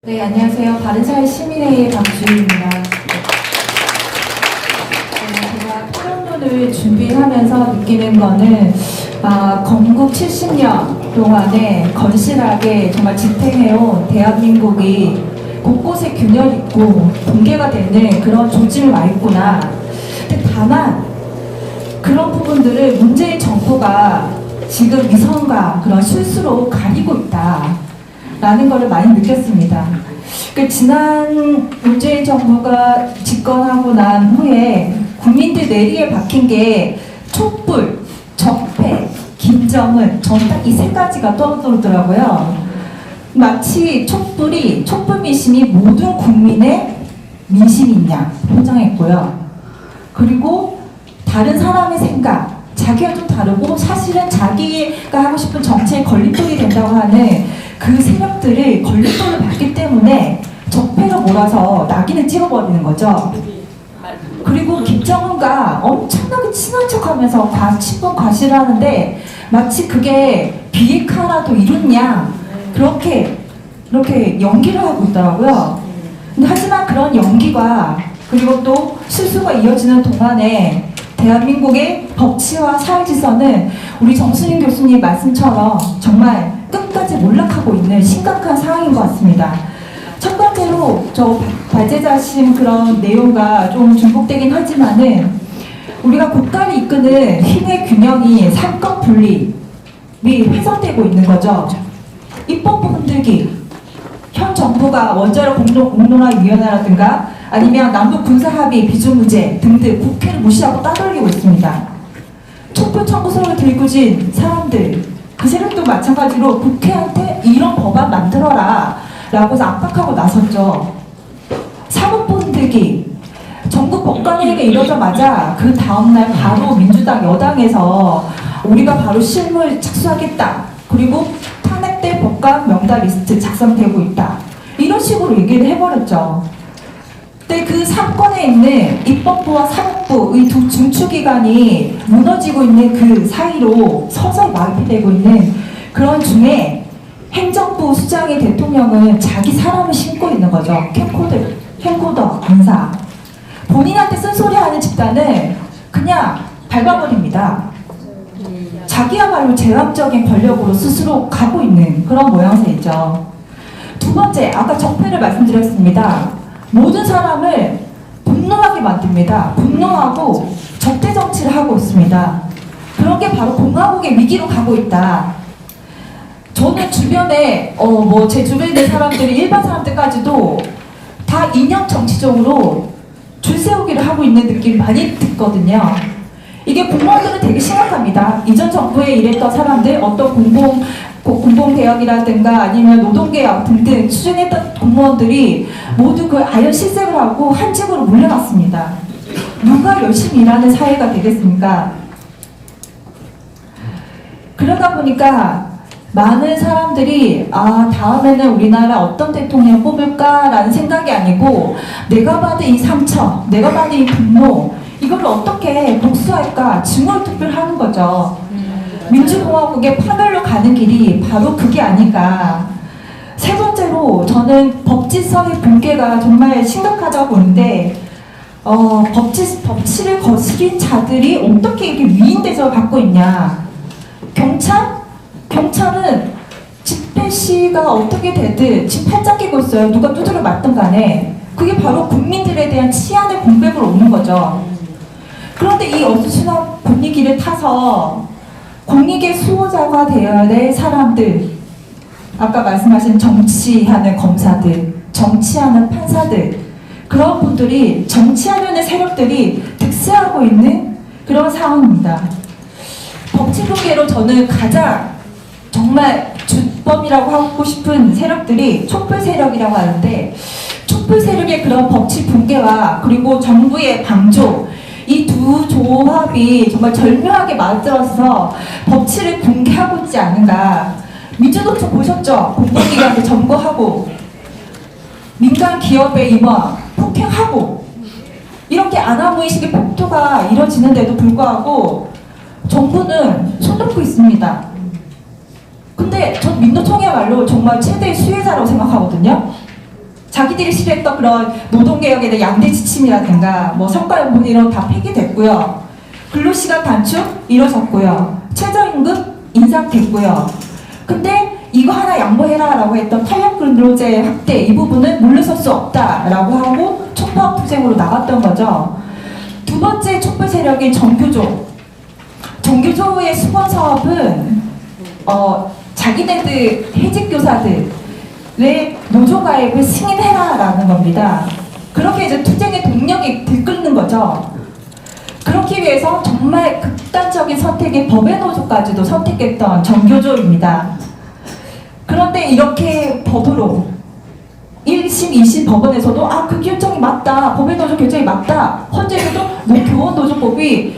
네, 안녕하세요. 바른사회 시민회의 박주희입니다. 제가 토론론을 준비하면서 느끼는 거는 건국 70년 동안에 건실하게 정말 지탱해온 대한민국이 곳곳에 균열 있고 붕괴가 되는 그런 조짐을 와 있구나. 근데 다만 그런 부분들을 문재인 정부가 지금 위선과 그런 실수로 가리고 있다. 라는 것을 많이 느꼈습니다. 지난 문재인 정부가 집권하고 난 후에 국민들 뇌리에 박힌 게 촛불, 적폐, 김정은, 전 딱 이 세 가지가 떠오르더라고요. 마치 촛불 민심이 모든 국민의 민심인 양 포장했고요. 그리고 다른 사람의 생각, 자기가 좀 다르고 사실은 자기가 하고 싶은 정치에 걸림돌이 된다고 하는 그 세력들을 걸림돌을 받기 때문에 적폐로 몰아서 낙인을 찍어버리는 거죠. 그리고 김정은과 엄청나게 친한 척하면서 친분 과시를 하는데 마치 그게 비핵화라도 이룬냐 그렇게 연기를 하고 있더라고요. 근데 하지만 그런 연기가 그리고 또 실수가 이어지는 동안에 대한민국의 법치와 사회질서는 우리 정순인 교수님 말씀처럼 정말 끝까지 몰락하고 있는 심각한 상황인 것 같습니다. 첫 번째로 저 발제자심 그런 내용과 좀 중복되긴 하지만은 우리가 국가를 이끄는 힘의 균형이 삼권 분립이 훼손되고 있는 거죠. 입법부 흔들기, 현 정부가 원자력 공론화위원회라든가 아니면 남북 군사합의 비준무제 등등 국회를 무시하고 따돌리고 있습니다. 촛불 청구서를 들고 진 사람들, 그 세력도 마찬가지로 국회한테 이런 법안 만들어라 라고 해서 압박하고 나섰죠. 사법부 흔들기, 전국 법관회의가 이루어자마자 그 다음날 바로 민주당 여당에서 우리가 바로 실무에 착수하겠다. 그리고 탄핵될 법관 명단 리스트 작성되고 있다. 이런 식으로 얘기를 해버렸죠. 근데 그 삼권에 있는 입법부와 사법부의 두 중추기관이 무너지고 있는 그 사이로 서서히 마비되고 있는 그런 중에 행정부 수장의 대통령은 자기 사람을 심고 있는 거죠. 캠코더 인사. 본인한테 쓴소리하는 집단을 그냥 밟아버립니다. 자기야말로 제왕적인 권력으로 스스로 가고 있는 그런 모양새이죠. 두 번째, 아까 적폐를 말씀드렸습니다. 모든 사람을 분노하게 만듭니다. 분노하고 적대 정치를 하고 있습니다. 그런 게 바로 공화국의 위기로 가고 있다. 저는 주변에 제 주변에 있는 사람들이 일반 사람들까지도 다 이념 정치적으로 줄 세우기를 하고 있는 느낌이 많이 듣거든요. 이게 공무원들은 되게 심각합니다. 이전 정부에 일했던 사람들, 어떤 공공개혁이라든가 아니면 노동개혁 등등 추진했던 공무원들이 모두 그 아연 실색을 하고 한 집으로 물려났습니다. 누가 열심히 일하는 사회가 되겠습니까? 그러다 보니까 많은 사람들이 다음에는 우리나라 어떤 대통령 뽑을까라는 생각이 아니고 내가 받은 이 상처, 내가 받은 이 분노 이걸 어떻게 복수할까 증오투표를 하는 거죠. 민주공화국의 파멸로 가는 길이 바로 그게 아닌가. 세 번째로 저는 법치성의 붕괴가 정말 심각하다고 보는데 법치를 거스린 자들이 어떻게 이렇게 위인 대접을 받고 있냐. 경찰은 집회 시가 어떻게 되든 집 팔짱 끼고 있어요. 누가 두드려 맞든 간에. 그게 바로 국민들에 대한 치안의 공백으로 오는 거죠. 그런데 이 어수선한 분위기를 타서 공익의 수호자가 되어야 될 사람들, 아까 말씀하신 정치하는 검사들, 정치하는 판사들, 그런 분들이 정치하려는 세력들이 득세하고 있는 그런 상황입니다. 법치붕괴로 저는 가장 정말 주범이라고 하고 싶은 세력들이 촛불 세력이라고 하는데 촛불 세력의 그런 법치 붕괴와 그리고 정부의 방조 이 두 조합이 정말 절묘하게 맞들어서 법치를 붕괴하고 있지 않은가. 민주노총 보셨죠? 공공기관을 점거하고 민간 기업의 임원 폭행하고 이렇게 안하무의식의 폭도가 이뤄지는데도 불구하고 정부는 손 놓고 있습니다. 근데 전 민노총이야말로 정말 최대의 수혜자라고 생각하거든요. 자기들이 싫어했던 그런 노동개혁에 대한 양대 지침이라든가 뭐 성과연분 이런 다 폐기됐고요. 근로시간 단축 이뤄졌고요. 최저임금 인상됐고요. 근데 이거 하나 양보해라 라고 했던 탄력근로제 확대 이 부분은 물러설 수 없다라고 하고 촉파업 투쟁으로 나갔던 거죠. 두 번째 촛불 세력인 정규조. 정규조의 수건 사업은 자기네들 해직교사들의 노조가입을 승인해라라는 겁니다. 그렇게 이제 투쟁의 동력이 들끓는 거죠. 그렇기 위해서 정말 극단적인 선택의 법의 노조까지도 선택했던 정교조입니다. 그런데 이렇게 법으로 1심, 2심 법원에서도 그 결정이 맞다, 법의 노조 결정이 맞다, 헌재에서도 교원노조법이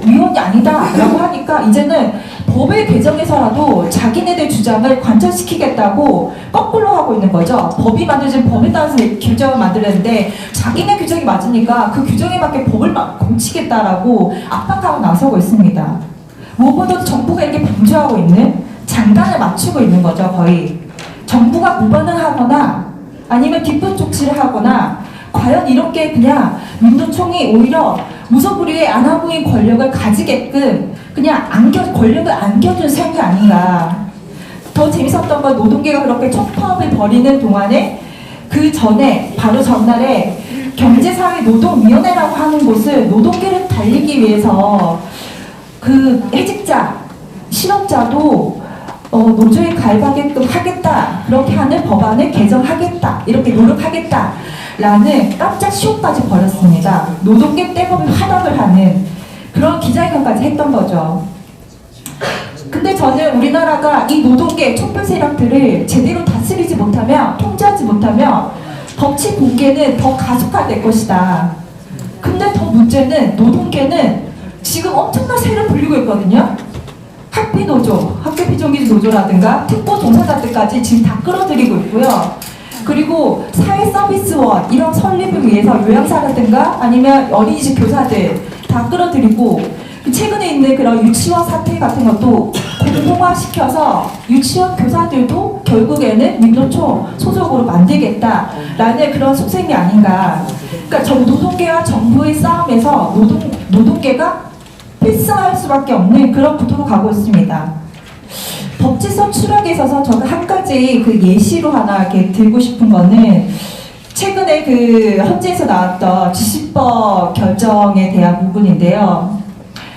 위헌이 아니다 라고 하니까 이제는 법을 개정해서라도 자기네들 주장을 관철시키겠다고 거꾸로 하고 있는 거죠. 법이 만들어진 법에 따라서 규정을 만들었는데 자기네 규정이 맞으니까 그 규정에 맞게 법을 공치겠다라고 압박하고 나서고 있습니다. 무엇보다도 정부가 이렇게 방조하고 있는, 장단을 맞추고 있는 거죠. 거의 정부가 무반응 하거나 아니면 뒷분 조치를 하거나 과연 이렇게 그냥 민노총이 오히려 무소불위의 안하부인 권력을 가지게끔 그냥 권력을 안겨준 셈이 아닌가. 더 재밌었던 건 노동계가 그렇게 촉파업을 벌이는 동안에 그 전에 바로 전날에 경제사회노동위원회라고 하는 곳을 노동계를 달리기 위해서 그 해직자, 실업자도 노조에 가입하게끔 하겠다, 그렇게 하는 법안을 개정하겠다, 이렇게 노력하겠다라는 깜짝 쇼까지 벌였습니다. 노동계 떼법을 화답을 하는 그런 기자회견까지 했던 거죠. 근데 저는 우리나라가 이 노동계 촛불 세력들을 제대로 다스리지 못하면, 통제하지 못하면 법치 공개는 더 가속화될 것이다. 근데 더 문제는 노동계는 지금 엄청난 세를 불리고 있거든요. 학비노조, 학교비정규직 노조라든가 특보 종사자들까지 지금 다 끌어들이고 있고요. 그리고 사회서비스원 이런 설립을 위해서 요양사라든가 아니면 어린이집 교사들 다 끌어들이고, 최근에 있는 그런 유치원 사태 같은 것도 공공화시켜서 유치원 교사들도 결국에는 민노총 소속으로 만들겠다라는 그런 속셈이 아닌가. 그러니까 노동계와 정부의 싸움에서 노동계가 필승할 수밖에 없는 그런 구도로 가고 있습니다. 법제성 추락에 있어서 저는 한 가지 그 예시로 하나 이렇게 들고 싶은 거는 최근에 그 헌재에서 나왔던 G10법 결정에 대한 부분인데요.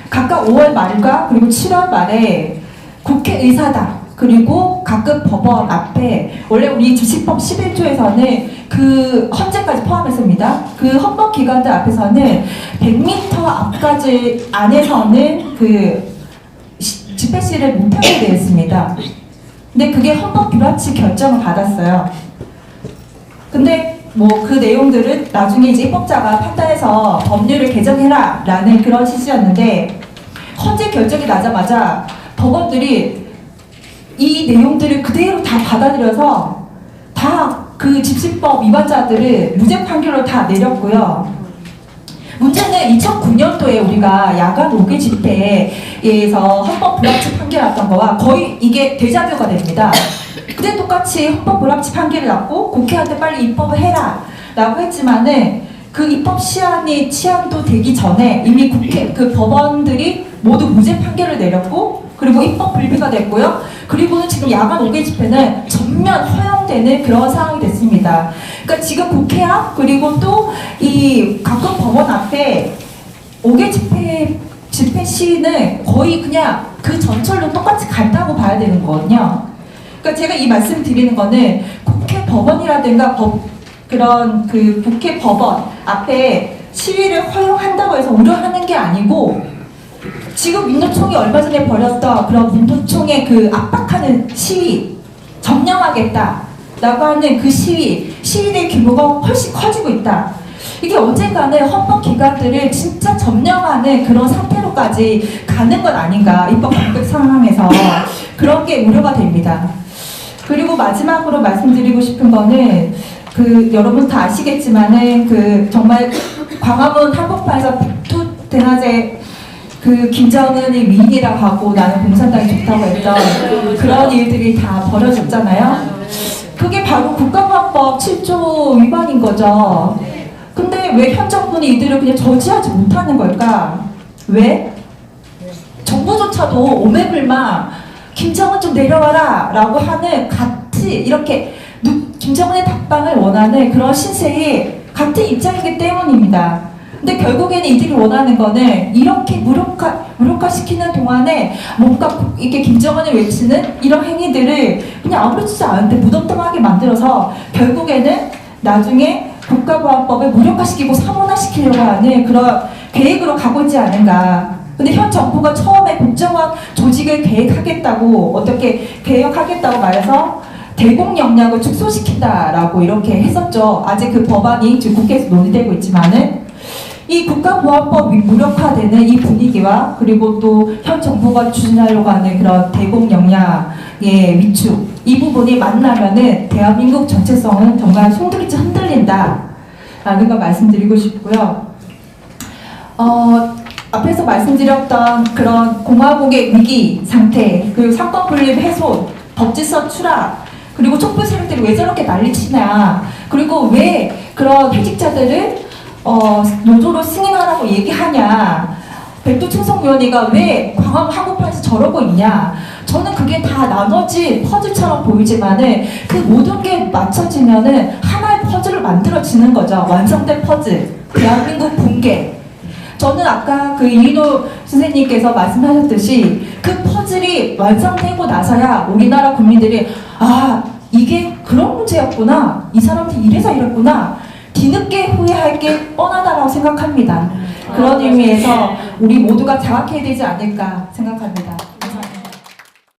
각각 5월 말과 그리고 7월 말에 국회의사당 그리고 각급 법원 앞에, 원래 우리 G10법 11조에서는 그 헌재까지 포함했습니다. 그 헌법기관들 앞에서는 100m 앞까지 안에서는 그 집회 시위를 못하게 되어 있습니다. 근데 그게 헌법 불합치 결정을 받았어요. 근데 뭐 그 내용들은 나중에 이제 입법자가 판단해서 법률을 개정해라 라는 그런 취지였는데, 헌재 결정이 나자마자 법원들이 이 내용들을 그대로 다 받아들여서 다 그 집시법 위반자들을 무죄 판결을 다 내렸고요. 문제는 2009년도에 우리가 야간 5개 집회에서 헌법 불합치 판결 났던 거와 거의 이게 데자뷰가 됩니다. 그때 똑같이 헌법 불합치 판결이 났고 국회한테 빨리 입법을 해라 라고 했지만은 그 입법 시한도 되기 전에 이미 그 법원들이 모두 무죄 판결을 내렸고, 그리고 입법 불비가 됐고요. 그리고는 지금 야간 5개 집회는 전면 허용되는 그런 상황이 됐습니다. 그러니까 지금 국회 앞 그리고 또 이 각급 법원 앞에 5개 집회 시위는 거의 그냥 그 전철로 똑같이 간다고 봐야 되는 거거든요. 그러니까 제가 이 말씀 드리는 거는 국회 법원이라든가 그런 그 국회 법원 앞에 시위를 허용한다고 해서 우려하는 게 아니고, 지금 민노총이 얼마 전에 벌였던 그런 민노총의 그 압박하는 시위, 점령하겠다라고 하는 그 시위의 규모가 훨씬 커지고 있다. 이게 언젠가는 헌법기관들을 진짜 점령하는 그런 상태로까지 가는 건 아닌가, 입법 강력 상황에서 그런 게 우려가 됩니다. 그리고 마지막으로 말씀드리고 싶은 거는 그 여러분 다 아시겠지만은 그 정말 광화문 한복판에서 백두대낮에 그 김정은이 위인이라고 하고 나는 공산당이 좋다고 했던 그런 일들이 다 벌어졌잖아요. 그게 바로 국가보안법 7조 위반인 거죠. 근데 왜 현 정부는 이들을 그냥 저지하지 못하는 걸까? 왜? 정부조차도 오매불망 김정은 좀 내려와라 라고 하는 같이 이렇게 김정은의 답방을 원하는 그런 신세의 같은 입장이기 때문입니다. 근데 결국에는 이들이 원하는 거는 이렇게 무력화시키는 동안에 뭔가 이렇게 김정은을 외치는 이런 행위들을 그냥 아무렇지 않은데 무덤덤하게 만들어서 결국에는 나중에 국가보안법을 무력화시키고 사문화시키려고 하는 그런 계획으로 가고 있지 않은가. 근데 현 정부가 처음에 국정원 조직을 계획하겠다고 어떻게 개혁하겠다고 말해서 대공 역량을 축소시킨다라고 이렇게 했었죠. 아직 그 법안이 지금 국회에서 논의되고 있지만은 이 국가보안법이 무력화되는 이 분위기와 그리고 또 현 정부가 추진하려고 하는 그런 대공 역량의 위축 이 부분이 만나면은 대한민국 정체성은 정말 송두리째 흔들린다라는 걸 말씀드리고 싶고요. 앞에서 말씀드렸던 그런 공화국의 위기 상태, 그리고 사건 분립 훼손, 법질서 추락, 그리고 촛불 세력들이 왜 저렇게 난리치냐, 그리고 왜 그런 퇴직자들을 노조로 승인하라고 얘기하냐, 백두충성위원회가 왜 광화문 한복판에서 저러고 있냐. 저는 그게 다 나눠진 퍼즐처럼 보이지만은 그 모든 게 맞춰지면은 하나의 퍼즐을 만들어지는 거죠. 완성된 퍼즐. 대한민국 붕괴. 저는 아까 그 이인호 선생님께서 말씀하셨듯이 그 퍼즐이 완성되고 나서야 우리나라 국민들이 아, 이게 그런 문제였구나. 이 사람들이 이래서 이랬구나. 뒤늦게 후회할 게 뻔하다고 생각합니다. 그런 의미에서 우리 모두가 자각해야 되지 않을까 생각합니다.